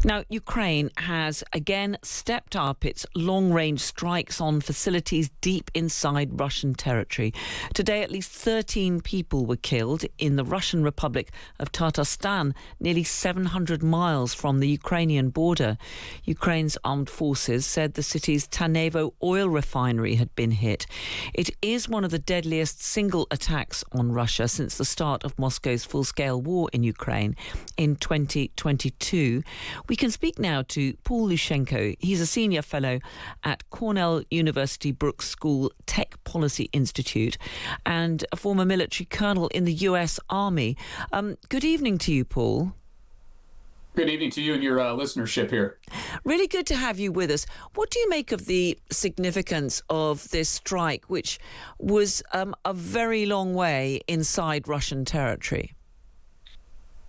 Now, Ukraine has again stepped up its long-range strikes on facilities deep inside Russian territory. Today, at least 13 people were killed in the Russian Republic of Tatarstan, nearly 700 miles from the Ukrainian border. Ukraine's armed forces said the city's Tanevo oil refinery had been hit. It is one of the deadliest single attacks on Russia since the start of Moscow's full-scale war in Ukraine in 2022. We can speak now to Paul Lushenko. He's a senior fellow at Cornell University Brooks School Tech Policy Institute and a former military colonel in the US Army. Good evening to you, Paul. Good evening to you and your listenership here. Really good to have you with us. What do you make of the significance of this strike, which was a very long way inside Russian territory?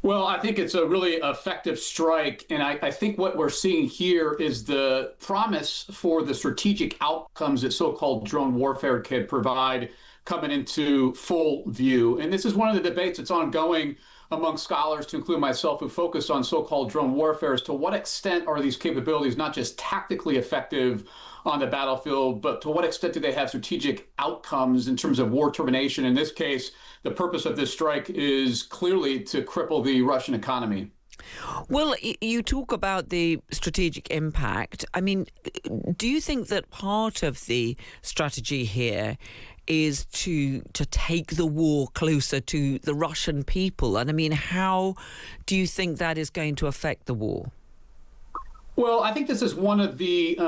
Well, I think it's a really effective strike, and I think what we're seeing here is the promise for the strategic outcomes that so-called drone warfare could provide coming into full view. And this is one of the debates that's ongoing among scholars, to include myself, who focus on so-called drone warfare, as to what extent are these capabilities not just tactically effective on the battlefield, but to what extent do they have strategic outcomes in terms of war termination? In this case, the purpose of this strike is clearly to cripple the Russian economy. Well, you talk about the strategic impact. I mean, do you think that part of the strategy here is to take the war closer to the Russian people? And I mean, how do you think that is going to affect the war? Well, I think this is one of the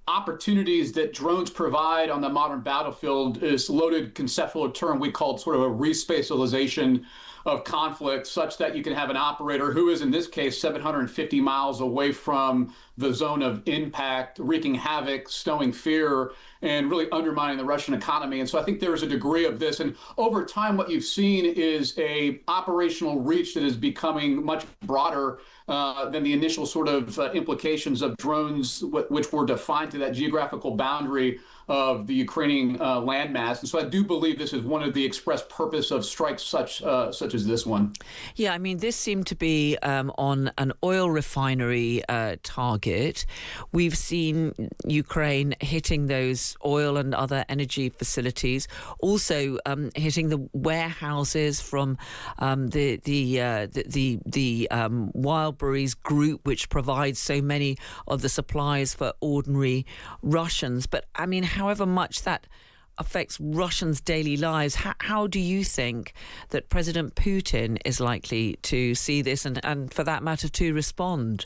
opportunities that drones provide on the modern battlefield. Is loaded conceptual term we called sort of a respatialization of conflict, such that you can have an operator who is, in this case, 750 miles away from the zone of impact, wreaking havoc, stowing fear, and really undermining the Russian economy. And so I think there is a degree of this. And over time, what you've seen is a operational reach that is becoming much broader than the initial sort of implications of drones, which were defined to that geographical boundary of the Ukrainian landmass. And so I do believe this is one of the express purpose of strikes such as this one. Yeah, I mean, this seemed to be on an oil refinery target. We've seen Ukraine hitting those oil and other energy facilities, also hitting the warehouses from the Wildberries group, which provides so many of the supplies for ordinary Russians. But I mean, however much that affects Russians' daily lives, how do you think that President Putin is likely to see this and for that matter, to respond?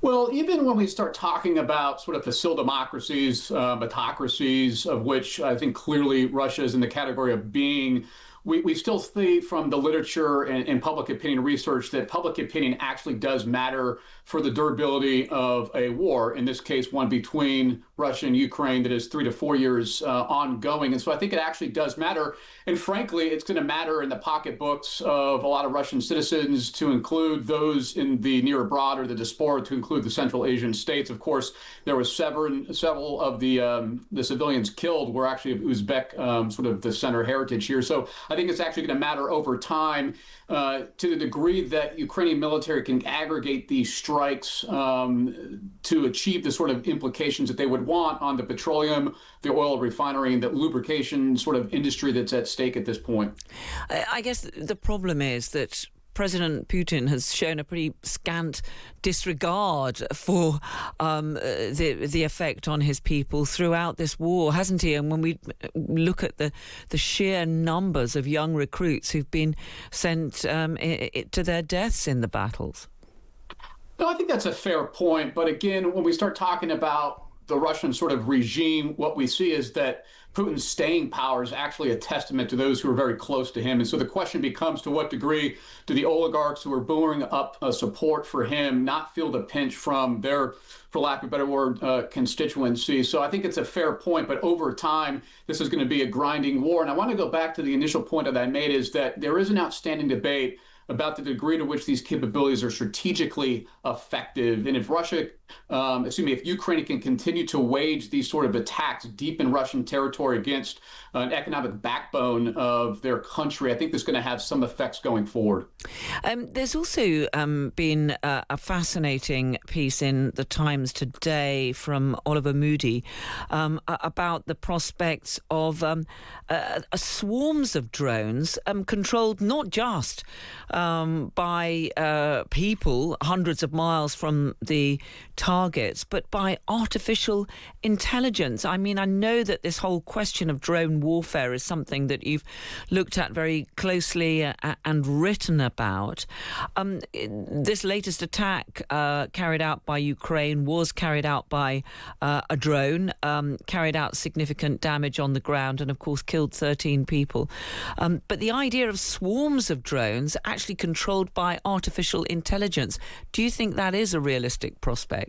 Well, even when we start talking about sort of facile democracies, autocracies, of which I think clearly Russia is in the category of being, we still see from the literature and public opinion research that public opinion actually does matter for the durability of a war, in this case, one between Russia and Ukraine that is 3 to 4 years ongoing. And so I think it actually does matter. And frankly, it's going to matter in the pocketbooks of a lot of Russian citizens, to include those in the near abroad or the diaspora, to include the Central Asian states. Of course, there was several of the civilians killed were actually Uzbek, sort of the center heritage here. So I think it's actually going to matter over time to the degree that Ukrainian military can aggregate these strikes to achieve the sort of implications that they would want on the petroleum, the oil refinery, and the lubrication sort of industry that's at stake at this point. I guess the problem is that President Putin has shown a pretty scant disregard for the effect on his people throughout this war, hasn't he? And when we look at the sheer numbers of young recruits who've been sent to their deaths in the battles. No, I think that's a fair point. But again, when we start talking about the Russian sort of regime, what we see is that Putin's staying power is actually a testament to those who are very close to him. And so the question becomes, to what degree do the oligarchs who are buoying up support for him not feel the pinch from their, for lack of a better word, constituency? So I think it's a fair point, but over time, this is going to be a grinding war. And I want to go back to the initial point that I made, is that there is an outstanding debate about the degree to which these capabilities are strategically effective. And if if Ukraine can continue to wage these sort of attacks deep in Russian territory against an economic backbone of their country, I think that's going to have some effects going forward. There's also been a fascinating piece in the Times today from Oliver Moody about the prospects of swarms of drones controlled not just by people hundreds of miles from the targets, but by artificial intelligence. I mean, I know that this whole question of drone warfare is something that you've looked at very closely and written about. This latest attack carried out by Ukraine was carried out by a drone, carried out significant damage on the ground and, of course, killed 13 people. But the idea of swarms of drones actually controlled by artificial intelligence, do you think that is a realistic prospect?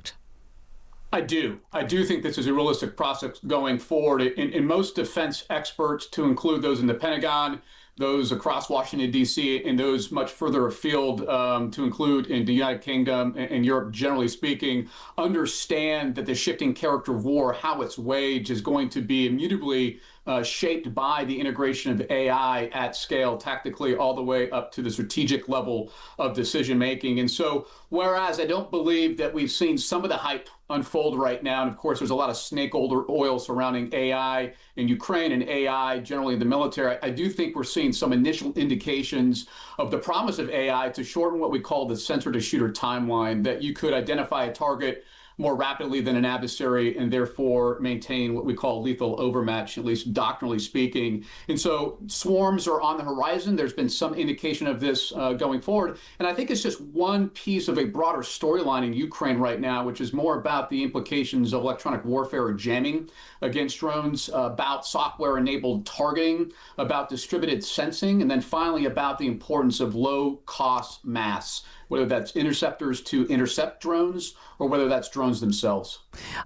I do. I do think this is a realistic prospect going forward. In most defense experts, to include those in the Pentagon, those across Washington, D.C., and those much further afield, to include in the United Kingdom and Europe, generally speaking, understand that the shifting character of war, how it's waged, is going to be immutably shaped by the integration of AI at scale, tactically, all the way up to the strategic level of decision making. And so, whereas I don't believe that we've seen some of the hype unfold right now, and of course, there's a lot of snake oil surrounding AI in Ukraine and AI generally in the military, I do think we're seeing some initial indications of the promise of AI to shorten what we call the sensor to shooter timeline, that you could identify a target more rapidly than an adversary and therefore maintain what we call lethal overmatch, at least doctrinally speaking. And so swarms are on the horizon. There's been some indication of this going forward. And I think it's just one piece of a broader storyline in Ukraine right now, which is more about the implications of electronic warfare or jamming against drones, about software-enabled targeting, about distributed sensing, and then finally about the importance of low-cost mass, whether that's interceptors to intercept drones or whether that's drones themselves.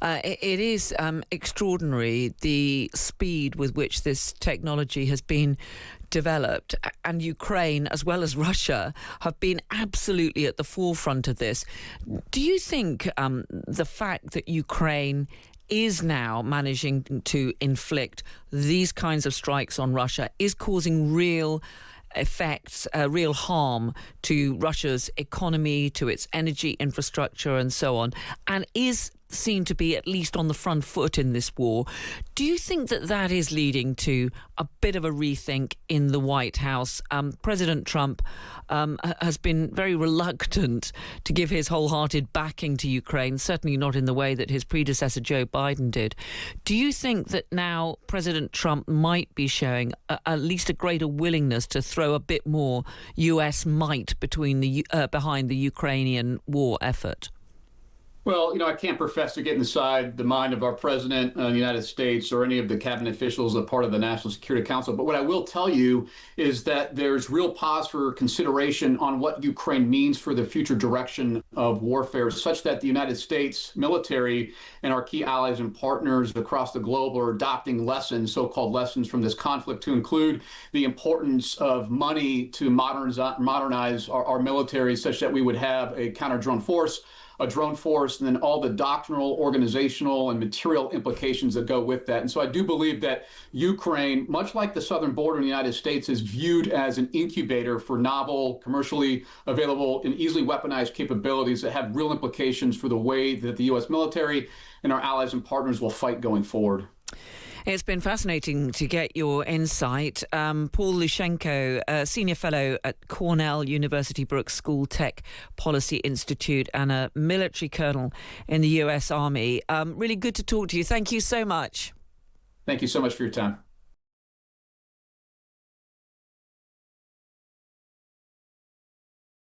It is extraordinary the speed with which this technology has been developed, and Ukraine as well as Russia have been absolutely at the forefront of this. Do you think the fact that Ukraine is now managing to inflict these kinds of strikes on Russia is causing real effects, real harm to Russia's economy, to its energy infrastructure and so on, and is seen to be at least on the front foot in this war? Do you think that that is leading to a bit of a rethink in the White House? President Trump has been very reluctant to give his wholehearted backing to Ukraine, certainly not in the way that his predecessor Joe Biden did. Do you think that now President Trump might be showing at least a greater willingness to throw a bit more US might behind the Ukrainian war effort? Well, I can't profess to get inside the mind of our president of the United States or any of the cabinet officials as part of the National Security Council. But what I will tell you is that there's real pause for consideration on what Ukraine means for the future direction of warfare, such that the United States military and our key allies and partners across the globe are adopting lessons, so-called lessons from this conflict, to include the importance of money to modernize our military, such that we would have a counter-drone force, a drone force, and then all the doctrinal, organizational, and material implications that go with that. And so I do believe that Ukraine, much like the southern border in the United States, is viewed as an incubator for novel, commercially available, and easily weaponized capabilities that have real implications for the way that the U.S. military and our allies and partners will fight going forward. It's been fascinating to get your insight. Paul Lushenko, Senior Fellow at Cornell University Brooks School Tech Policy Institute and a military colonel in the U.S. Army. Really good to talk to you. Thank you so much. Thank you so much for your time.